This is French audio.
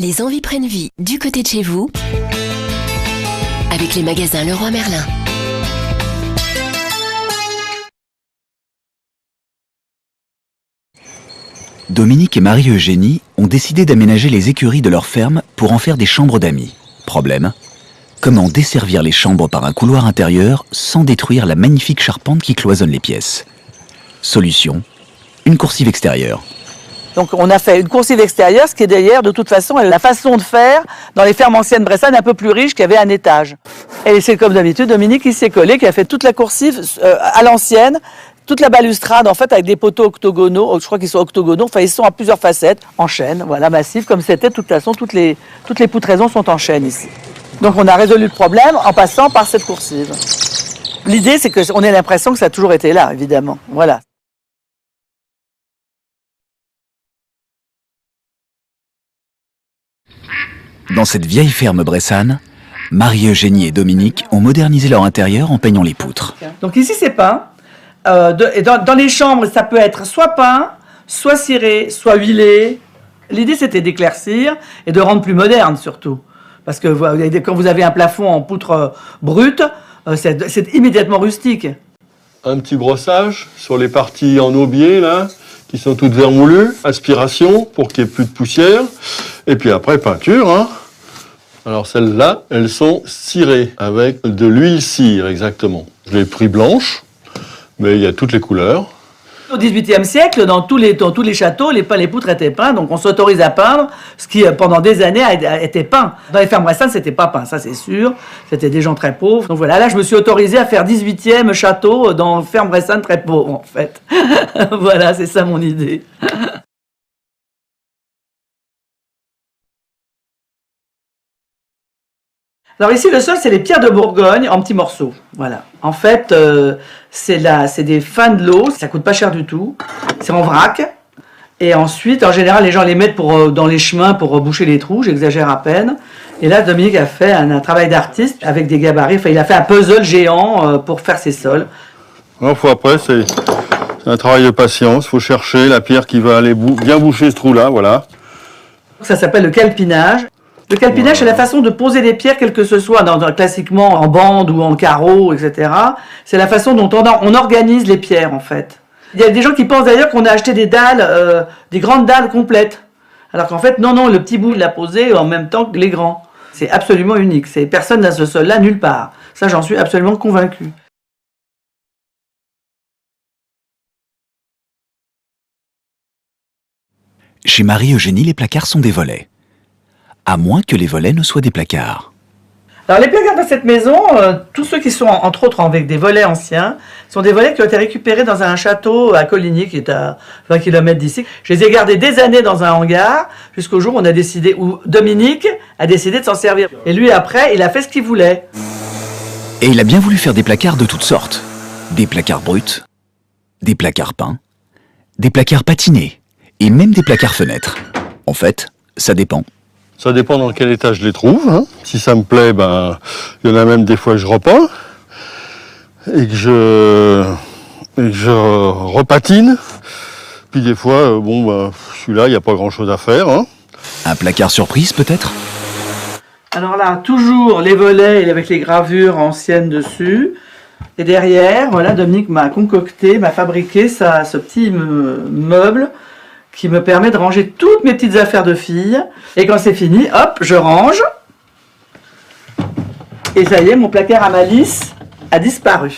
Les envies prennent vie du côté de chez vous avec les magasins Leroy Merlin. Dominique et Marie-Eugénie ont décidé d'aménager les écuries de leur ferme pour en faire des chambres d'amis. Problème, comment desservir les chambres par un couloir intérieur sans détruire la magnifique charpente qui cloisonne les pièces? Solution, une coursive extérieure. Donc on a fait une coursive extérieure, ce qui est d'ailleurs de toute façon la façon de faire dans les fermes anciennes bressanes un peu plus riches qui avaient un étage. Et c'est comme d'habitude Dominique qui s'est collé, qui a fait toute la coursive à l'ancienne, toute la balustrade en fait avec des poteaux octogonaux, je crois qu'ils sont octogonaux, enfin ils sont à plusieurs facettes, en chêne, voilà, massif, comme c'était de toute façon, toutes les poutraisons sont en chêne ici. Donc on a résolu le problème en passant par cette coursive. L'idée c'est qu'on ait l'impression que ça a toujours été là, évidemment, voilà. Dans cette vieille ferme bressane, Marie-Eugénie et Dominique ont modernisé leur intérieur en peignant les poutres. Donc ici c'est peint, et dans les chambres ça peut être soit peint, soit ciré, soit huilé. L'idée c'était d'éclaircir et de rendre plus moderne surtout. Parce que quand vous avez un plafond en poutre brute, c'est immédiatement rustique. Un petit brossage sur les parties en aubier là, qui sont toutes vermoulues, aspiration pour qu'il n'y ait plus de poussière, et puis après peinture. Hein. Alors celles-là, elles sont cirées avec de l'huile cire exactement. Je l'ai pris blanche, mais il y a toutes les couleurs. Au XVIIIe siècle, dans tous les châteaux, les poutres étaient peintes, donc on s'autorise à peindre, ce qui pendant des années a été peint. Dans les fermes bressanes, c'était pas peint, ça c'est sûr. C'était des gens très pauvres. Donc voilà, là je me suis autorisée à faire 18e château dans fermes bressanes très pauvres en fait. Voilà, c'est ça mon idée. Alors ici, le sol, c'est les pierres de Bourgogne en petits morceaux. Voilà. En fait, c'est des fins de l'eau. Ça coûte pas cher du tout. C'est en vrac. Et ensuite, en général, les gens les mettent dans les chemins pour boucher les trous. J'exagère à peine. Et là, Dominique a fait un travail d'artiste avec des gabarits. Enfin, il a fait un puzzle géant pour faire ses sols. Alors, après, c'est un travail de patience. Il faut chercher la pierre qui va aller bien boucher ce trou-là. Voilà. Ça s'appelle le calpinage. Le calpinage, c'est la façon de poser des pierres, quel que ce soit, classiquement en bande ou en carreau, etc. C'est la façon dont on organise les pierres, en fait. Il y a des gens qui pensent d'ailleurs qu'on a acheté des dalles, des grandes dalles complètes. Alors qu'en fait, non, le petit bout, il l'a posé en même temps que les grands. C'est absolument unique. Personne n'a ce sol-là nulle part. Ça, j'en suis absolument convaincue. Chez Marie-Eugénie, les placards sont des volets. À moins que les volets ne soient des placards. Alors les placards de cette maison, tous ceux qui sont entre autres avec des volets anciens, sont des volets qui ont été récupérés dans un château à Coligny qui est à 20 km d'ici. Je les ai gardés des années dans un hangar jusqu'au jour où Dominique a décidé de s'en servir. Et lui après, il a fait ce qu'il voulait. Et il a bien voulu faire des placards de toutes sortes. Des placards bruts, des placards peints, des placards patinés et même des placards fenêtres. En fait, ça dépend. Ça dépend dans quel état je les trouve. Hein. Si ça me plaît, il y en a même des fois que je repeins et que je repatine. Puis des fois, celui-là, il n'y a pas grand-chose à faire. Hein. Un placard surprise peut-être? Alors là, toujours les volets avec les gravures anciennes dessus. Et derrière, voilà, Dominique m'a fabriqué ce petit meuble qui me permet de ranger toutes mes petites affaires de fille. Et quand c'est fini, hop, je range. Et ça y est, mon placard à malice a disparu.